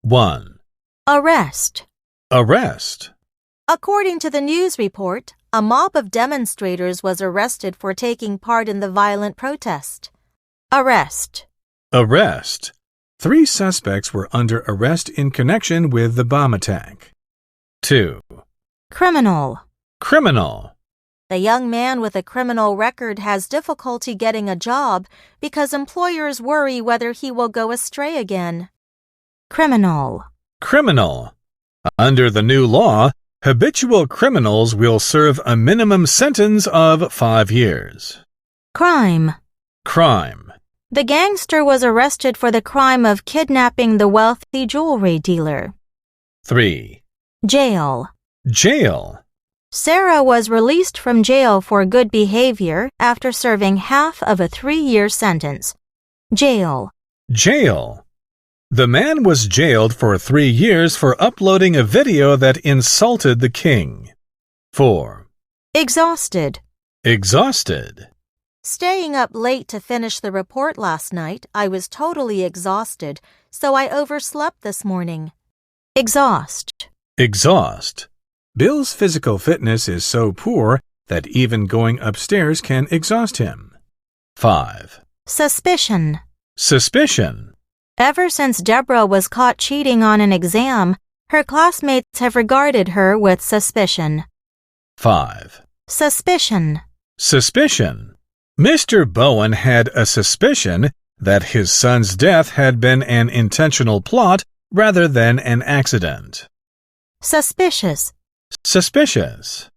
1. Arrest. Arrest. According to the news report, a mob of demonstrators was arrested for taking part in the violent protest. Arrest. Arrest. 3 suspects were under arrest in connection with the bomb attack. 2. Criminal. Criminal. The young man with a criminal record has difficulty getting a job because employers worry whether he will go astray again. Criminal. Criminal. Under the new law, habitual criminals will serve a minimum sentence of 5 years. Crime. Crime. The gangster was arrested for the crime of kidnapping the wealthy jewelry dealer. 3. Jail. Jail. Sarah was released from jail for good behavior after serving half of a 3-year sentence. Jail. Jail. The man was jailed for 3 years for uploading a video that insulted the king. 4. Exhausted. Exhausted. Staying up late to finish the report last night, I was totally exhausted, so I overslept this morning. Exhaust. Exhaust. Bill's physical fitness is so poor that even going upstairs can exhaust him. 5. Suspicion. Suspicion. Ever since Deborah was caught cheating on an exam, her classmates have regarded her with suspicion. 5. Suspicion. Suspicion. Mr. Bowen had a suspicion that his son's death had been an intentional plot rather than an accident. Suspicious. Suspicious.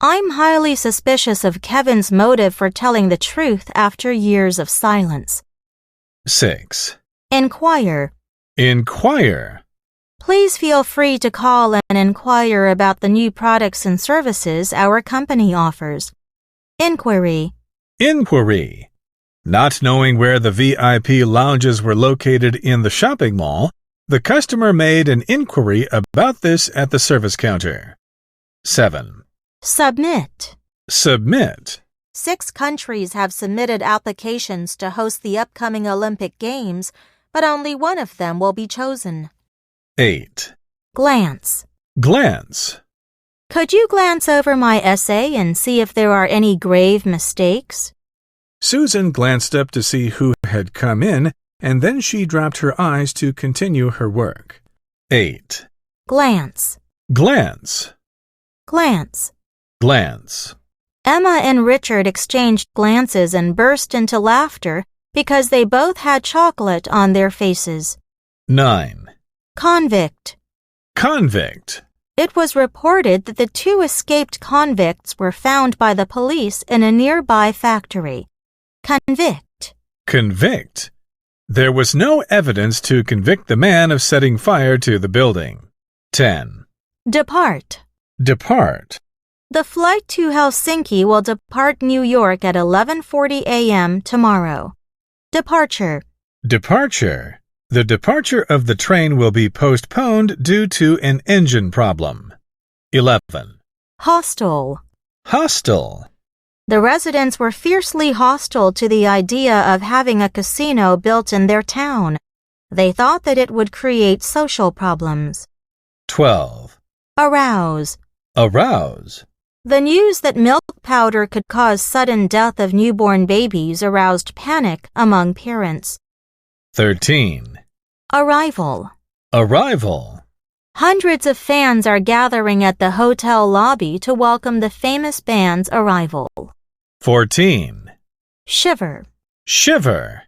I'm highly suspicious of Kevin's motive for telling the truth after years of silence. 6. Inquire. Inquire. Please feel free to call and inquire about the new products and services our company offers. Inquiry. Inquiry. Not knowing where the VIP lounges were located in the shopping mall, the customer made an inquiry about this at the service counter. 7. Submit. Submit. 6 countries have submitted applications to host the upcoming Olympic Games, but only one of them will be chosen. 8. Glance. Glance. Could you glance over my essay and see if there are any grave mistakes? Susan glanced up to see who had come in, and then she dropped her eyes to continue her work. 8. Glance. Glance. Glance. Glance. Emma and Richard exchanged glances and burst into laughter because they both had chocolate on their faces. 9. Convict. Convict. It was reported that the 2 escaped convicts were found by the police in a nearby factory. Convict. Convict. There was no evidence to convict the man of setting fire to the building. 10. Depart. Depart. The flight to Helsinki will depart New York at 11:40 a.m. tomorrow. Departure. Departure. The departure of the train will be postponed due to an engine problem. 11. Hostile. Hostile. The residents were fiercely hostile to the idea of having a casino built in their town. They thought that it would create social problems. 12. Arouse. Arouse. The news that milk powder could cause sudden death of newborn babies aroused panic among parents. 13. Arrival. Arrival. Hundreds of fans are gathering at the hotel lobby to welcome the famous band's arrival. 14. Shiver. Shiver.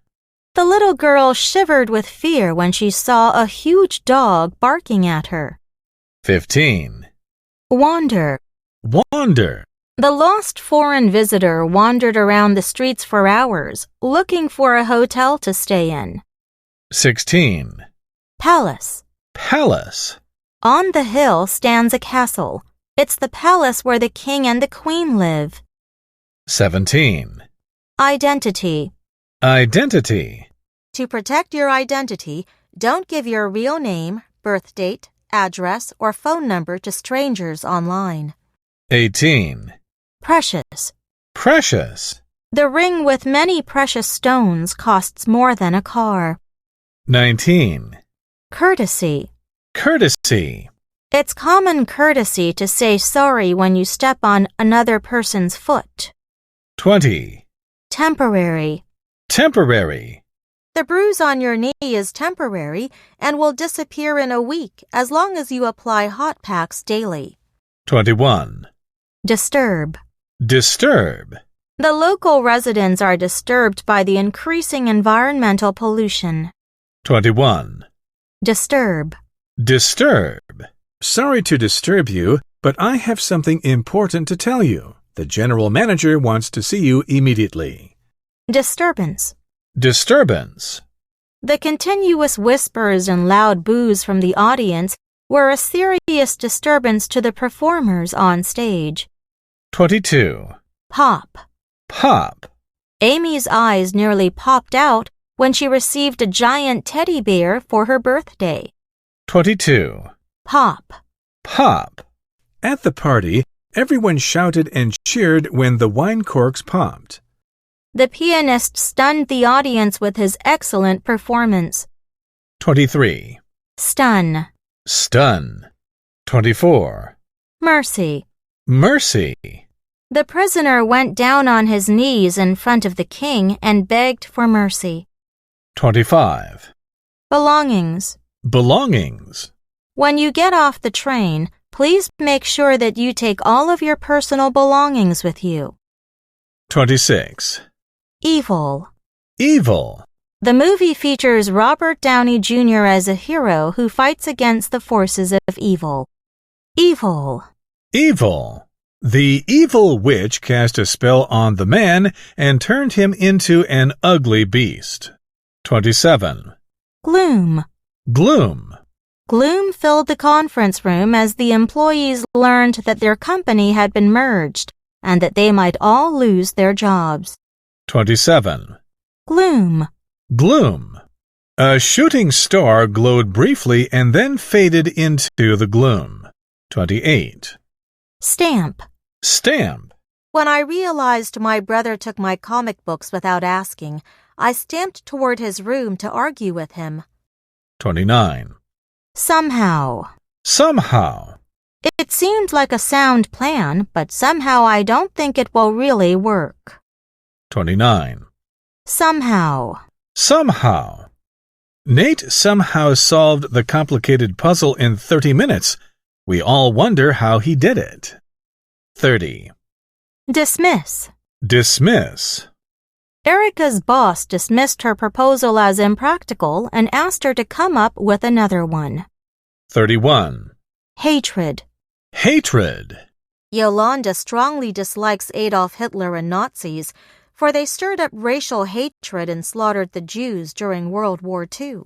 The little girl shivered with fear when she saw a huge dog barking at her. 15. Wander. Wander. The lost foreign visitor wandered around the streets for hours, looking for a hotel to stay in. 16. Palace. Palace. On the hill stands a castle. It's the palace where the king and the queen live. 17. Identity. Identity. To protect your identity, don't give your real name, birth date, address, or phone number to strangers online. 18. Precious. Precious. The ring with many precious stones costs more than a car. 19. Courtesy. Courtesy. It's common courtesy to say sorry when you step on another person's foot. 20. Temporary. Temporary. The bruise on your knee is temporary and will disappear in a week as long as you apply hot packs daily. 21. Disturb. Disturb. The local residents are disturbed by the increasing environmental pollution. 21. Disturb. Disturb. Sorry to disturb you, but I have something important to tell you. The general manager wants to see you immediately. Disturbance. Disturbance. The continuous whispers and loud boos from the audience were a serious disturbance to the performers on stage. 22. Pop. Pop. Amy's eyes nearly popped out when she received a giant teddy bear for her birthday. 22. Pop. Pop. At the party, everyone shouted and cheered when the wine corks popped. The pianist stunned the audience with his excellent performance. 23. Stun. Stun. 24. Mercy. Mercy. The prisoner went down on his knees in front of the king and begged for mercy. 25. Belongings. Belongings. When you get off the train, please make sure that you take all of your personal belongings with you. 26. Evil. Evil. The movie features Robert Downey Jr. as a hero who fights against the forces of evil. Evil. Evil. The evil witch cast a spell on the man and turned him into an ugly beast. 27. Gloom. Gloom. Gloom filled the conference room as the employees learned that their company had been merged and that they might all lose their jobs. 27. Gloom. Gloom. A shooting star glowed briefly and then faded into the gloom. 28. Stamp. Stamp. When I realized my brother took my comic books without asking, I stamped toward his room to argue with him. 29. Somehow. Somehow. It seemed like a sound plan, but somehow I don't think it will really work. 29. Somehow. Somehow. Nate somehow solved the complicated puzzle in 30 minutes. We all wonder how he did it. 30. Dismiss. Dismiss. Erica's boss dismissed her proposal as impractical and asked her to come up with another one. 31. Hatred. Hatred. Yolanda strongly dislikes Adolf Hitler and Nazis, for they stirred up racial hatred and slaughtered the Jews during World War II.